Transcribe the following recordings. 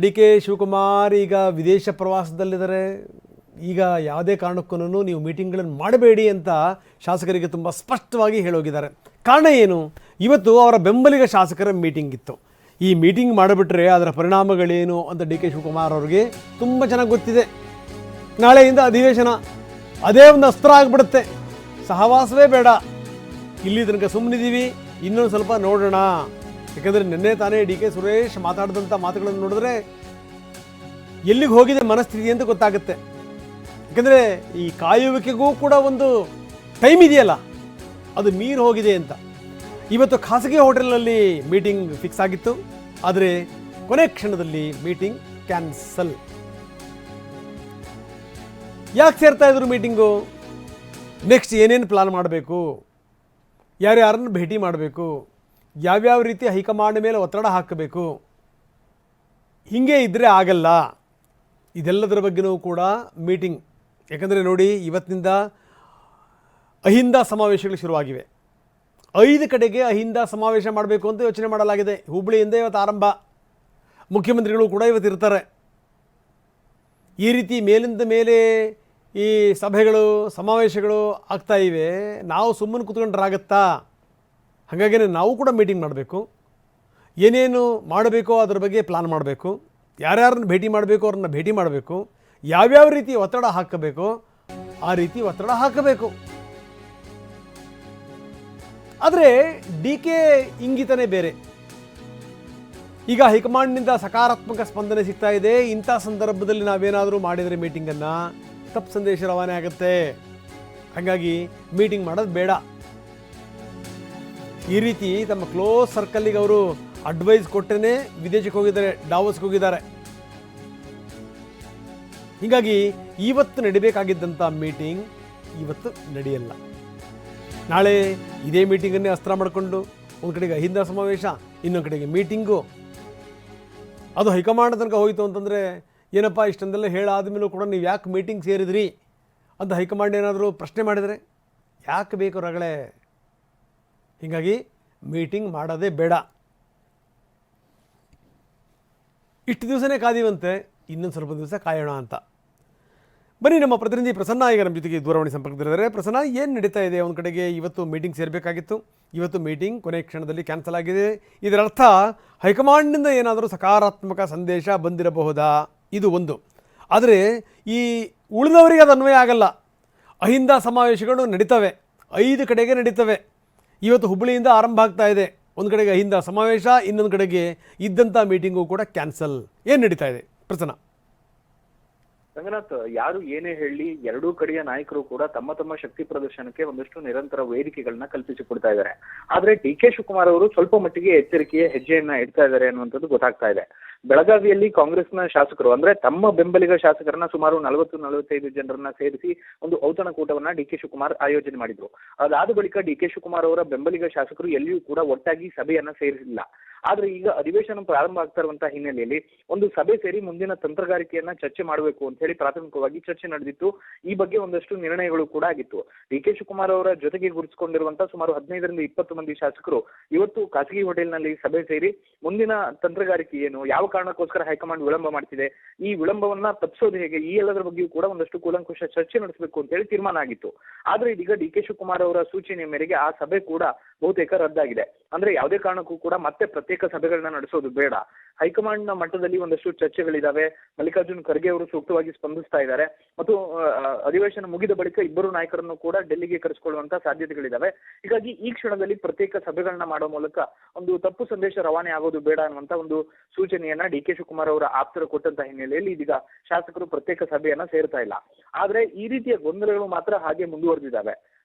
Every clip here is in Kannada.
ಡಿ ಕೆ ಶಿವಕುಮಾರ್ ಈಗ ವಿದೇಶ ಪ್ರವಾಸದಲ್ಲಿದ್ದಾರೆ. ಈಗ ಯಾವುದೇ ಕಾರಣಕ್ಕೂ ನೀವು ಮೀಟಿಂಗ್ಗಳನ್ನು ಮಾಡಬೇಡಿ ಅಂತ ಶಾಸಕರಿಗೆ ತುಂಬ ಸ್ಪಷ್ಟವಾಗಿ ಹೇಳೋಗಿದ್ದಾರೆ. ಕಾರಣ ಏನು? ಇವತ್ತು ಅವರ ಬೆಂಬಲಿಗ ಶಾಸಕರ ಮೀಟಿಂಗ್ ಇತ್ತು. ಈ ಮೀಟಿಂಗ್ ಮಾಡಿಬಿಟ್ರೆ ಅದರ ಪರಿಣಾಮಗಳೇನು ಅಂತ ಡಿ ಕೆ ಶಿವಕುಮಾರ್ ಅವ್ರಿಗೆ ತುಂಬ ಚೆನ್ನಾಗಿ ಗೊತ್ತಿದೆ. ನಾಳೆಯಿಂದ ಅಧಿವೇಶನ, ಅದೇ ಒಂದು ಅಸ್ತ್ರ ಆಗಿಬಿಡುತ್ತೆ. ಸಹವಾಸವೇ ಬೇಡ, ಇಲ್ಲಿ ತನಕ ಸುಮ್ಮನಿದ್ದೀವಿ, ಇನ್ನೊಂದು ಸ್ವಲ್ಪ ನೋಡೋಣ. ಯಾಕೆಂದರೆ ನಿನ್ನೆ ತಾನೇ ಡಿ ಕೆ ಸುರೇಶ್ ಮಾತಾಡಿದಂಥ ಮಾತುಗಳನ್ನು ನೋಡಿದ್ರೆ ಎಲ್ಲಿಗೆ ಹೋಗಿದೆ ಮನಸ್ಥಿತಿ ಅಂತ ಗೊತ್ತಾಗುತ್ತೆ. ಯಾಕೆಂದರೆ ಈ ಕಾಯುವಿಕೆಗೂ ಕೂಡ ಒಂದು ಟೈಮ್ ಇದೆಯಲ್ಲ, ಅದು ಮೀರಿ ಹೋಗಿದೆ ಅಂತ. ಇವತ್ತು ಖಾಸಗಿ ಹೋಟೆಲ್ನಲ್ಲಿ ಮೀಟಿಂಗ್ ಫಿಕ್ಸ್ ಆಗಿತ್ತು, ಆದರೆ ಕೊನೆ ಕ್ಷಣದಲ್ಲಿ ಮೀಟಿಂಗ್ ಕ್ಯಾನ್ಸಲ್. ಯಾಕೆ ಸೇರ್ತಾ ಇದ್ರು ಮೀಟಿಂಗು? ನೆಕ್ಸ್ಟ್ ಏನೇನು ಪ್ಲಾನ್ ಮಾಡಬೇಕು, ಯಾರ್ಯಾರನ್ನು ಭೇಟಿ ಮಾಡಬೇಕು, ಯಾವ್ಯಾವ ರೀತಿ ಹೈಕಮಾಂಡ್ ಮೇಲೆ ಒತ್ತಡ ಹಾಕಬೇಕು, ಹೀಗೆ ಇದ್ದರೆ ಆಗಲ್ಲ. ಇದೆಲ್ಲದರ ಬಗ್ಗೆನೂ ಕೂಡ ಮೀಟಿಂಗ್. ಯಾಕಂದರೆ ನೋಡಿ, ಇವತ್ತಿನಿಂದ ಅಹಿಂದ ಸಮಾವೇಶಗಳು ಶುರುವಾಗಿವೆ. 5 ಕಡೆಗೆ ಅಹಿಂದ ಸಮಾವೇಶ ಮಾಡಬೇಕು ಅಂತ ಯೋಚನೆ ಮಾಡಲಾಗಿದೆ. ಹುಬ್ಬಳ್ಳಿಯಿಂದ ಇವತ್ತು ಆರಂಭ. ಮುಖ್ಯಮಂತ್ರಿಗಳು ಕೂಡ ಇವತ್ತು ಇರ್ತಾರೆ. ಈ ರೀತಿ ಮೇಲಿಂದ ಮೇಲೆ ಈ ಸಭೆಗಳು ಸಮಾವೇಶಗಳು ಆಗ್ತಾ ಇವೆ. ನಾವು ಸುಮ್ಮನೆ ಕೂತ್ಕೊಂಡ್ರಾಗತ್ತಾ? ಹಾಗಾಗಿ ನಾವು ಕೂಡ ಮೀಟಿಂಗ್ ಮಾಡಬೇಕು. ಏನೇನು ಮಾಡಬೇಕೋ ಅದರ ಬಗ್ಗೆ ಪ್ಲಾನ್ ಮಾಡಬೇಕು. ಯಾರ್ಯಾರನ್ನು ಭೇಟಿ ಮಾಡಬೇಕು ಅವ್ರನ್ನ ಭೇಟಿ ಮಾಡಬೇಕು. ಯಾವ್ಯಾವ ರೀತಿ ಒತ್ತಡ ಹಾಕಬೇಕು ಆ ರೀತಿ ಒತ್ತಡ ಹಾಕಬೇಕು. ಆದರೆ ಡಿ ಕೆ ಇಂಗಿತನೇ ಬೇರೆ. ಈಗ ಹೈಕಮಾಂಡ್ನಿಂದ ಸಕಾರಾತ್ಮಕ ಸ್ಪಂದನೆ ಸಿಗ್ತಾ ಇದೆ. ಇಂಥ ಸಂದರ್ಭದಲ್ಲಿ ನಾವೇನಾದರೂ ಮಾಡಿದರೆ ಮೀಟಿಂಗನ್ನು ತಪ್ಪು ಸಂದೇಶ ರವಾನೆ ಆಗುತ್ತೆ. ಹಾಗಾಗಿ ಮೀಟಿಂಗ್ ಮಾಡೋದು ಬೇಡ. ಈ ರೀತಿ ತಮ್ಮ ಕ್ಲೋಸ್ ಸರ್ಕಲ್ಲಿಗೆ ಅವರು ಅಡ್ವೈಸ್ ಕೊಟ್ಟೇ ವಿದೇಶಕ್ಕೆ ಹೋಗಿದ್ದಾರೆ, ಡಾವೋಸ್ಗೆ ಹೋಗಿದ್ದಾರೆ. ಹೀಗಾಗಿ ಇವತ್ತು ನಡಿಬೇಕಾಗಿದ್ದಂಥ ಮೀಟಿಂಗ್ ಇವತ್ತು ನಡೆಯಲ್ಲ. ನಾಳೆ ಇದೇ ಮೀಟಿಂಗನ್ನೇ ಅಸ್ತ್ರ ಮಾಡಿಕೊಂಡು ಒಂದು ಕಡೆಗೆ ಅಹಿಂದ ಸಮಾವೇಶ, ಇನ್ನೊಂದು ಕಡೆಗೆ ಮೀಟಿಂಗು. ಅದು ಹೈಕಮಾಂಡ್ ತನಕ ಹೋಯಿತು ಅಂತಂದರೆ ಏನಪ್ಪ ಇಷ್ಟೊಂದೆಲ್ಲ ಹೇಳಾದ್ಮೇಲೂ ಕೂಡ ನೀವು ಯಾಕೆ ಮೀಟಿಂಗ್ ಸೇರಿದ್ರಿ ಅಂತ ಹೈಕಮಾಂಡ್ ಏನಾದರೂ ಪ್ರಶ್ನೆ ಮಾಡಿದರೆ ಯಾಕೆ ಬೇಕು ರಗಳೆ? ಹೀಗಾಗಿ ಮೀಟಿಂಗ್ ಮಾಡೋದೇ ಬೇಡ. ಇಷ್ಟು ದಿವಸನೇ ಕಾದೀವಂತೆ, ಇನ್ನೊಂದು ಸ್ವಲ್ಪ ದಿವಸ ಕಾಯೋಣ ಅಂತ. ಬನ್ನಿ, ನಮ್ಮ ಪ್ರತಿನಿಧಿ ಪ್ರಸನ್ನ ಈಗ ನಮ್ಮ ಜೊತೆಗೆ ದೂರವಾಣಿ ಸಂಪರ್ಕದಲ್ಲಿದ್ದಾರೆ. ಪ್ರಸನ್ನ, ಏನು ನಡೀತಾ ಇದೆ? ಒಂದು ಕಡೆಗೆ ಇವತ್ತು ಮೀಟಿಂಗ್ ಸೇರಬೇಕಾಗಿತ್ತು, ಇವತ್ತು ಮೀಟಿಂಗ್ ಕೊನೆ ಕ್ಷಣದಲ್ಲಿ ಕ್ಯಾನ್ಸಲ್ ಆಗಿದೆ. ಇದರರ್ಥ ಹೈಕಮಾಂಡ್ನಿಂದ ಏನಾದರೂ ಸಕಾರಾತ್ಮಕ ಸಂದೇಶ ಬಂದಿರಬಹುದಾ? ಇದು ಒಂದು. ಆದರೆ ಈ ಉಳಿದವರಿಗೆ ಅದು ಅನ್ವಯ ಆಗಲ್ಲ. ಅಹಿಂದ ಸಮಾವೇಶಗಳು ನಡೀತವೆ, 5 ಕಡೆಗೆ ನಡೀತವೆ. ಇವತ್ತು ಹುಬ್ಬಳ್ಳಿಯಿಂದ ಆರಂಭ ಆಗ್ತಾ ಇದೆ. ಒಂದು ಕಡೆಗೆ ಅಹಿಂದ ಸಮಾವೇಶ, ಇನ್ನೊಂದು ಕಡೆಗೆ ಇದ್ದಂಥ ಮೀಟಿಂಗು ಕೂಡ ಕ್ಯಾನ್ಸಲ್. ಏನು ನಡೀತಾ ಇದೆ ಪ್ರಸನ್ನ? ರಂಗನಾಥ್, ಯಾರು ಏನೇ ಹೇಳಿ ಎರಡೂ ಕಡೆಯ ನಾಯಕರು ಕೂಡ ತಮ್ಮ ತಮ್ಮ ಶಕ್ತಿ ಪ್ರದರ್ಶನಕ್ಕೆ ಒಂದಷ್ಟು ನಿರಂತರ ವೇದಿಕೆಗಳನ್ನ ಕಲ್ಪಿಸಿಕೊಡ್ತಾ ಇದ್ದಾರೆ. ಆದ್ರೆ ಡಿ ಕೆ ಶಿವಕುಮಾರ್ ಅವರು ಸ್ವಲ್ಪ ಮಟ್ಟಿಗೆ ಎಚ್ಚರಿಕೆಯ ಹೆಜ್ಜೆಯನ್ನ ಇಡ್ತಾ ಇದ್ದಾರೆ ಅನ್ನುವಂಥದ್ದು ಗೊತ್ತಾಗ್ತಾ ಇದೆ. ಬೆಳಗಾವಿಯಲ್ಲಿ ಕಾಂಗ್ರೆಸ್ನ ಶಾಸಕರು ಅಂದ್ರೆ ತಮ್ಮ ಬೆಂಬಲಿಗ ಶಾಸಕರನ್ನ ಸುಮಾರು 40-45 ಜನರನ್ನ ಸೇರಿಸಿ ಒಂದು ಔತಣಕೂಟವನ್ನ ಡಿ ಕೆ ಶಿವಕುಮಾರ್ ಆಯೋಜನೆ ಮಾಡಿದ್ರು. ಅದಾದ ಬಳಿಕ ಡಿ ಕೆ ಶಿವಕುಮಾರ್ ಅವರ ಬೆಂಬಲಿಗ ಶಾಸಕರು ಎಲ್ಲಿಯೂ ಕೂಡ ಒಟ್ಟಾಗಿ ಸಭೆಯನ್ನ ಸೇರಿಸಿಲ್ಲ. ಆದ್ರೆ ಈಗ ಅಧಿವೇಶನ ಪ್ರಾರಂಭ ಆಗ್ತಾ ಇರುವಂತಹ ಹಿನ್ನೆಲೆಯಲ್ಲಿ ಒಂದು ಸಭೆ ಸೇರಿ ಮುಂದಿನ ತಂತ್ರಗಾರಿಕೆಯನ್ನ ಚರ್ಚೆ ಮಾಡಬೇಕು ಅಂತ ಹೇಳಿ ಪ್ರಾಥಮಿಕವಾಗಿ ಚರ್ಚೆ ನಡೆದಿತ್ತು. ಈ ಬಗ್ಗೆ ಒಂದಷ್ಟು ನಿರ್ಣಯಗಳು ಕೂಡ ಆಗಿತ್ತು. ಡಿ ಕೆ ಶಿವಕುಮಾರ್ ಅವರ ಜೊತೆಗೆ ಗುರುತಿಸಿಕೊಂಡಿರುವಂತಹ ಸುಮಾರು 15-20 ಮಂದಿ ಶಾಸಕರು ಇವತ್ತು ಖಾಸಗಿ ಹೋಟೆಲ್ನಲ್ಲಿ ಸಭೆ ಸೇರಿ ಮುಂದಿನ ತಂತ್ರಗಾರಿಕೆ ಏನು, ಯಾವ ಕಾರಣಕ್ಕೋಸ್ಕರ ಹೈಕಮಾಂಡ್ ವಿಳಂಬ ಮಾಡ್ತಿದೆ, ಈ ವಿಳಂಬವನ್ನ ತಪ್ಪಿಸೋದು ಹೇಗೆ, ಈ ಎಲ್ಲದರ ಬಗ್ಗೆಯೂ ಕೂಡ ಒಂದಷ್ಟು ಕೂಲಂಕುಷ ಚರ್ಚೆ ನಡೆಸಬೇಕು ಅಂತ ಹೇಳಿ ತೀರ್ಮಾನ ಆಗಿತ್ತು. ಆದ್ರೆ ಇದೀಗ ಡಿ ಕೆ ಶಿವಕುಮಾರ್ ಅವರ ಸೂಚನೆಯ ಮೇರೆಗೆ ಆ ಸಭೆ ಕೂಡ ಬಹುತೇಕ ರದ್ದಾಗಿದೆ. ಅಂದ್ರೆ ಯಾವುದೇ ಕಾರಣಕ್ಕೂ ಕೂಡ ಮತ್ತೆ ಪ್ರತ್ಯೇಕ ಸಭೆಗಳನ್ನ ನಡೆಸೋದು ಬೇಡ. ಹೈಕಮಾಂಡ್ ನ ಮಟ್ಟದಲ್ಲಿ ಒಂದಷ್ಟು ಚರ್ಚೆಗಳಿದಾವೆ. ಮಲ್ಲಿಕಾರ್ಜುನ್ ಖರ್ಗೆ ಅವರು ಸೂಕ್ತವಾಗಿ ಸ್ಪಂದಿಸ್ತಾ ಇದ್ದಾರೆ ಮತ್ತು ಅಧಿವೇಶನ ಮುಗಿದ ಬಳಿಕ ಇಬ್ಬರು ನಾಯಕರನ್ನು ಕೂಡ ಡೆಲ್ಲಿಗೆ ಕರೆಸಿಕೊಳ್ಳುವಂತ ಸಾಧ್ಯತೆಗಳಿದಾವೆ. ಹೀಗಾಗಿ ಈ ಕ್ಷಣದಲ್ಲಿ ಪ್ರತ್ಯೇಕ ಸಭೆಗಳನ್ನ ಮಾಡೋ ಮೂಲಕ ಒಂದು ತಪ್ಪು ಸಂದೇಶ ರವಾನೆ ಆಗೋದು ಬೇಡ ಅನ್ನುವಂತ ಒಂದು ಸೂಚನೆಯನ್ನ ಡಿ ಕೆ ಶಿವಕುಮಾರ್ ಅವರ ಆಪ್ತರು ಕೊಟ್ಟಂತ ಹಿನ್ನೆಲೆಯಲ್ಲಿ ಇದೀಗ ಶಾಸಕರು ಪ್ರತ್ಯೇಕ ಸಭೆಯನ್ನ ಸೇರ್ತಾ ಇಲ್ಲ. ಆದ್ರೆ ಈ ರೀತಿಯ ಗೊಂದಲಗಳು ಮಾತ್ರ ಹಾಗೆ ಮುಂದುವರೆದಿದ್ದಾವೆ.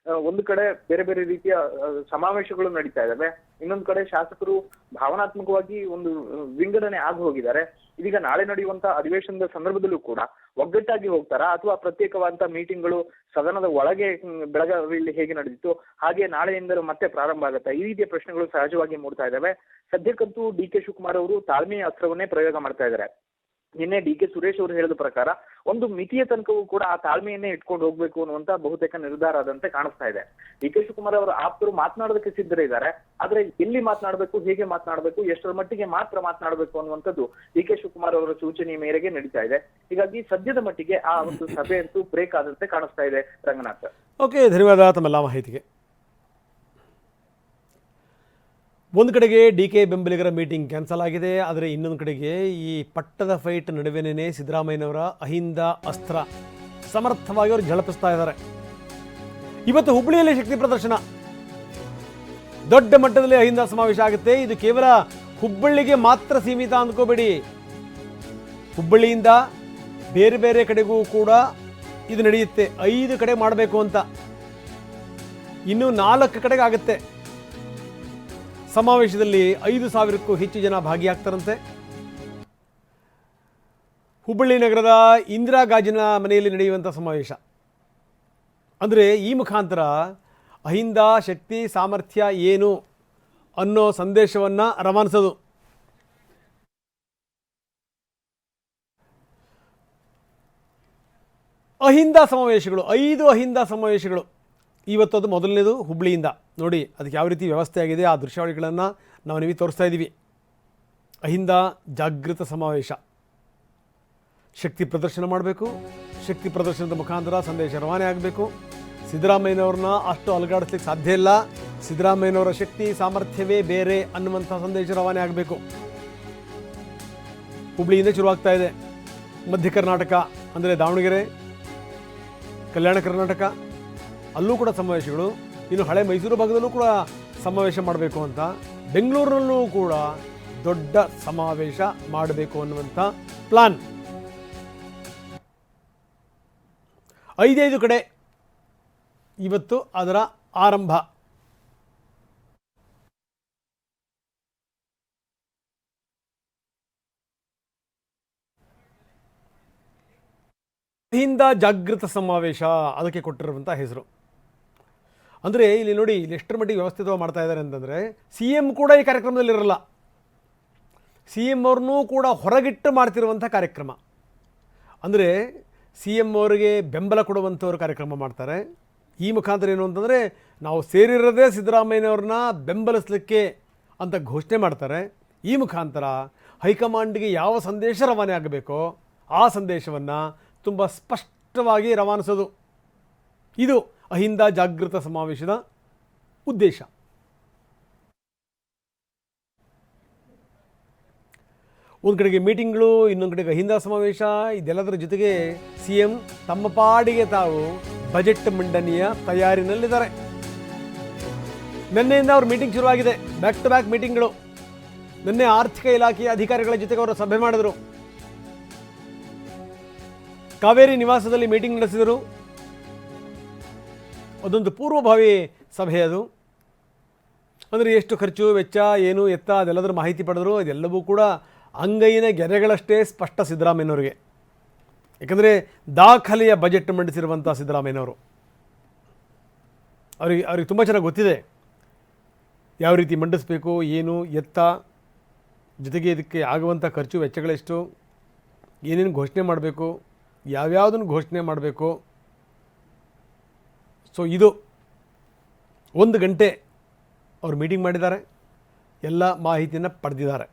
ಒಂದು ಕಡೆ ಬೇರೆ ಬೇರೆ ರೀತಿಯ ಸಮಾವೇಶಗಳು ನಡೀತಾ ಇದ್ದಾವೆ, ಇನ್ನೊಂದು ಕಡೆ ಶಾಸಕರು ಭಾವನಾತ್ಮಕವಾಗಿ ಒಂದು ವಿಂಗಡಣೆ ಆಗಿ ಹೋಗಿದ್ದಾರೆ. ಇದೀಗ ನಾಳೆ ನಡೆಯುವಂತಹ ಅಧಿವೇಶನದ ಸಂದರ್ಭದಲ್ಲೂ ಕೂಡ ಒಗ್ಗಟ್ಟಾಗಿ ಹೋಗ್ತಾರಾ ಅಥವಾ ಪ್ರತ್ಯೇಕವಾದಂತಹ ಮೀಟಿಂಗ್ಗಳು ಸದನದ ಒಳಗೆ ಬೆಳಗಾವಿಯಲ್ಲಿ ಹೇಗೆ ನಡೆದಿತ್ತು ಹಾಗೆ ನಾಳೆಯಿಂದ ಮತ್ತೆ ಪ್ರಾರಂಭ ಆಗುತ್ತಾ? ಈ ರೀತಿಯ ಪ್ರಶ್ನೆಗಳು ಸಹಜವಾಗಿ ಮೂಡ್ತಾ ಇದ್ದಾವೆ. ಸದ್ಯಕ್ಕಂತೂ ಡಿ ಕೆ ಶಿವಕುಮಾರ್ ಅವರು ತಾಳ್ಮೆಯ ಅಸ್ತ್ರವನ್ನೇ ಪ್ರಯೋಗ ಮಾಡ್ತಾ ಇದ್ದಾರೆ. ನಿನ್ನೆ ಡಿ ಕೆ ಸುರೇಶ್ ಅವರು ಹೇಳಿದ ಪ್ರಕಾರ ಒಂದು ಮಿತಿಯ ತನಕವೂ ಕೂಡ ಆ ತಾಳ್ಮೆಯನ್ನೇ ಇಟ್ಕೊಂಡು ಹೋಗ್ಬೇಕು ಅನ್ನುವಂತ ಬಹುತೇಕ ನಿರ್ಧಾರ ಆದಂತೆ ಕಾಣಿಸ್ತಾ ಇದೆ. ಡಿ ಕೆ ಶಿವಕುಮಾರ್ ಅವರ ಆಪ್ತರು ಮಾತನಾಡೋದಕ್ಕೆ ಸಿದ್ಧರಿದ್ದಾರೆ, ಆದ್ರೆ ಎಲ್ಲಿ ಮಾತನಾಡಬೇಕು, ಹೇಗೆ ಮಾತನಾಡಬೇಕು, ಎಷ್ಟರ ಮಟ್ಟಿಗೆ ಮಾತ್ರ ಮಾತನಾಡಬೇಕು ಅನ್ನುವಂಥದ್ದು ಡಿ ಕೆ ಶಿವಕುಮಾರ್ ಅವರ ಸೂಚನೆ ಮೇರೆಗೆ ನಡೀತಾ ಇದೆ. ಹೀಗಾಗಿ ಸದ್ಯದ ಮಟ್ಟಿಗೆ ಆ ಒಂದು ಸಭೆ ಅಂತೂ ಬ್ರೇಕ್ ಆದಂತೆ ಕಾಣಿಸ್ತಾ ಇದೆ. ರಂಗನಾಥ್. ಓಕೆ, ಧನ್ಯವಾದ ತಮ್ಮೆಲ್ಲ ಮಾಹಿತಿಗೆ. ಒಂದು ಕಡೆಗೆ ಡಿ ಕೆ ಬೆಂಬಲಿಗರ ಮೀಟಿಂಗ್ ಕ್ಯಾನ್ಸಲ್ ಆಗಿದೆ, ಆದರೆ ಇನ್ನೊಂದು ಕಡೆಗೆ ಈ ಪಟ್ಟದ ಫೈಟ್ ನಡುವೆನೇ ಸಿದ್ದರಾಮಯ್ಯನವರ ಅಹಿಂದ ಅಸ್ತ್ರ ಸಮರ್ಥವಾಗಿ ಅವರು ಝಳಪಿಸ್ತಾ ಇದ್ದಾರೆ. ಇವತ್ತು ಹುಬ್ಬಳ್ಳಿಯಲ್ಲಿ ಶಕ್ತಿ ಪ್ರದರ್ಶನ, ದೊಡ್ಡ ಮಟ್ಟದಲ್ಲಿ ಅಹಿಂದ ಸಮಾವೇಶ ಆಗುತ್ತೆ. ಇದು ಕೇವಲ ಹುಬ್ಬಳ್ಳಿಗೆ ಮಾತ್ರ ಸೀಮಿತ ಅಂದ್ಕೋಬೇಡಿ, ಹುಬ್ಬಳ್ಳಿಯಿಂದ ಬೇರೆ ಬೇರೆ ಕಡೆಗೂ ಕೂಡ ಇದು ನಡೆಯುತ್ತೆ. 5 ಕಡೆ ಮಾಡಬೇಕು ಅಂತ, ಇನ್ನೂ 4 ಕಡೆಗೆ ಆಗುತ್ತೆ. ಸಮಾವೇಶದಲ್ಲಿ 5,000ಕ್ಕೂ ಹೆಚ್ಚು ಜನ ಭಾಗಿಯಾಗ್ತಾರಂತೆ. ಹುಬ್ಬಳ್ಳಿ ನಗರದ ಇಂದಿರಾ ಗಾಜಿನ ಮನೆಯಲ್ಲಿ ನಡೆಯುವಂಥ ಸಮಾವೇಶ. ಅಂದರೆ ಈ ಮುಖಾಂತರ ಅಹಿಂದ ಶಕ್ತಿ ಸಾಮರ್ಥ್ಯ ಏನು ಅನ್ನೋ ಸಂದೇಶವನ್ನು ರವಾನಿಸೋದು. ಅಹಿಂದ ಸಮಾವೇಶಗಳು, 5 ಅಹಿಂದ ಸಮಾವೇಶಗಳು. ಇವತ್ತು ಅದು ಮೊದಲನೇದು ಹುಬ್ಬಳ್ಳಿಯಿಂದ. ನೋಡಿ ಅದಕ್ಕೆ ಯಾವ ರೀತಿ ವ್ಯವಸ್ಥೆ ಆಗಿದೆ, ಆ ದೃಶ್ಯಾವಳಿಗಳನ್ನು ನಾವು ನಿಮಗೆ ತೋರಿಸ್ತಾ ಇದ್ದೀವಿ. ಅಹಿಂದ ಜಾಗೃತ ಸಮಾವೇಶ, ಶಕ್ತಿ ಪ್ರದರ್ಶನ ಮಾಡಬೇಕು, ಶಕ್ತಿ ಪ್ರದರ್ಶನದ ಮುಖಾಂತರ ಸಂದೇಶ ರವಾನೆ ಆಗಬೇಕು. ಸಿದ್ದರಾಮಯ್ಯನವ್ರನ್ನ ಅಷ್ಟು ಅಲುಗಾಡಿಸ್ಲಿಕ್ಕೆ ಸಾಧ್ಯ ಇಲ್ಲ, ಸಿದ್ದರಾಮಯ್ಯನವರ ಶಕ್ತಿ ಸಾಮರ್ಥ್ಯವೇ ಬೇರೆ ಅನ್ನುವಂಥ ಸಂದೇಶ ರವಾನೆ ಆಗಬೇಕು. ಹುಬ್ಬಳ್ಳಿಯಿಂದ ಶುರುವಾಗ್ತಾ ಇದೆ. ಮಧ್ಯ ಕರ್ನಾಟಕ ಅಂದರೆ ದಾವಣಗೆರೆ, ಕಲ್ಯಾಣ ಕರ್ನಾಟಕ ಅಲ್ಲೂ ಕೂಡ ಸಮಾವೇಶಗಳು. ಇನ್ನು ಹಳೆ ಮೈಸೂರು ಭಾಗದಲ್ಲೂ ಕೂಡ ಸಮಾವೇಶ ಮಾಡಬೇಕು ಅಂತ, ಬೆಂಗಳೂರಿನಲ್ಲೂ ಕೂಡ ದೊಡ್ಡ ಸಮಾವೇಶ ಮಾಡಬೇಕು ಅನ್ನುವಂಥ ಪ್ಲಾನ್. 5 ಕಡೆ ಇವತ್ತು ಅದರ ಆರಂಭ. ಅಹಿಂದ ಜಾಗೃತ ಸಮಾವೇಶ ಅದಕ್ಕೆ ಕೊಟ್ಟಿರುವಂಥ ಹೆಸರು. ಅಂದರೆ ಇಲ್ಲಿ ನೋಡಿ, ಇಲ್ಲಿ ಎಷ್ಟರ ಮಟ್ಟಿಗೆ ವ್ಯವಸ್ಥಿತವಾಗಿ ಮಾಡ್ತಾ ಇದ್ದಾರೆ ಅಂತಂದರೆ, ಸಿ ಎಂ ಕೂಡ ಈ ಕಾರ್ಯಕ್ರಮದಲ್ಲಿರಲ್ಲ. ಸಿ ಎಂ ಅವ್ರನ್ನೂ ಕೂಡ ಹೊರಗಿಟ್ಟು ಮಾಡ್ತಿರುವಂಥ ಕಾರ್ಯಕ್ರಮ. ಅಂದರೆ ಸಿ ಎಂ ಅವರಿಗೆ ಬೆಂಬಲ ಕೊಡುವಂಥವ್ರು ಕಾರ್ಯಕ್ರಮ ಮಾಡ್ತಾರೆ. ಈ ಮುಖಾಂತರ ಏನು ಅಂತಂದರೆ, ನಾವು ಸೇರಿರೋದೇ ಸಿದ್ದರಾಮಯ್ಯನವ್ರನ್ನ ಬೆಂಬಲಿಸಲಿಕ್ಕೆ ಅಂತ ಘೋಷಣೆ ಮಾಡ್ತಾರೆ. ಈ ಮುಖಾಂತರ ಹೈಕಮಾಂಡ್ಗೆ ಯಾವ ಸಂದೇಶ ರವಾನೆ ಆಗಬೇಕೋ ಆ ಸಂದೇಶವನ್ನು ತುಂಬ ಸ್ಪಷ್ಟವಾಗಿ ರವಾನಿಸೋದು. ಇದು ಅಹಿಂದ ಜಾಗೃತ ಸಮಾವೇಶದ ಉದ್ದೇಶ. ಒಂದು ಕಡೆಗೆ ಮೀಟಿಂಗ್ಗಳು, ಇನ್ನೊಂದು ಕಡೆಗೆ ಅಹಿಂದ ಸಮಾವೇಶ. ಇದೆಲ್ಲದರ ಜೊತೆಗೆ ಸಿ ಎಂ ತಮ್ಮ ಪಾಡಿಗೆ ತಾವು ಬಜೆಟ್ ಮಂಡನೆಯ ತಯಾರಿನಲ್ಲಿದ್ದಾರೆ. ನಿನ್ನೆಯಿಂದ ಅವ್ರ ಮೀಟಿಂಗ್ ಶುರುವಾಗಿದೆ, ಬ್ಯಾಕ್ ಟು ಬ್ಯಾಕ್ ಮೀಟಿಂಗ್ಗಳು. ನಿನ್ನೆ ಆರ್ಥಿಕ ಇಲಾಖೆಯ ಅಧಿಕಾರಿಗಳ ಜೊತೆಗೆ ಅವರು ಸಭೆ ಮಾಡಿದರು. ಕಾವೇರಿ ನಿವಾಸದಲ್ಲಿ ಮೀಟಿಂಗ್ ನಡೆಸಿದರು. ಅದೊಂದು ಪೂರ್ವಭಾವಿ ಸಭೆ ಅದು. ಅಂದರೆ ಎಷ್ಟು ಖರ್ಚು ವೆಚ್ಚ ಏನು ಎತ್ತ ಅದೆಲ್ಲದರ ಮಾಹಿತಿ ಪಡೆದರು. ಅದೆಲ್ಲವೂ ಕೂಡ ಅಂಗೈನ ಗೆರೆಗಳಷ್ಟೇ ಸ್ಪಷ್ಟ ಸಿದ್ದರಾಮಯ್ಯನವರಿಗೆ. ಯಾಕಂದರೆ ದಾಖಲೆಯ ಬಜೆಟ್ ಮಂಡಿಸಿರುವಂಥ ಸಿದ್ದರಾಮಯ್ಯನವರು, ಅವ್ರಿಗೆ ತುಂಬ ಚೆನ್ನಾಗಿ ಗೊತ್ತಿದೆ ಯಾವ ರೀತಿ ಮಂಡಿಸಬೇಕು, ಏನು ಎತ್ತ, ಜೊತೆಗೆ ಇದಕ್ಕೆ ಆಗುವಂಥ ಖರ್ಚು ವೆಚ್ಚಗಳೆಷ್ಟು, ಏನೇನು ಘೋಷಣೆ ಮಾಡಬೇಕು, ಯಾವ್ಯಾವುದನ್ನು ಘೋಷಣೆ ಮಾಡಬೇಕು. ಸೊ ಇದು 1 ಗಂಟೆ ಅವರು ಮೀಟಿಂಗ್ ಮಾಡಿದ್ದಾರೆ, ಎಲ್ಲ ಮಾಹಿತಿಯನ್ನು ಪಡೆದಿದ್ದಾರೆ.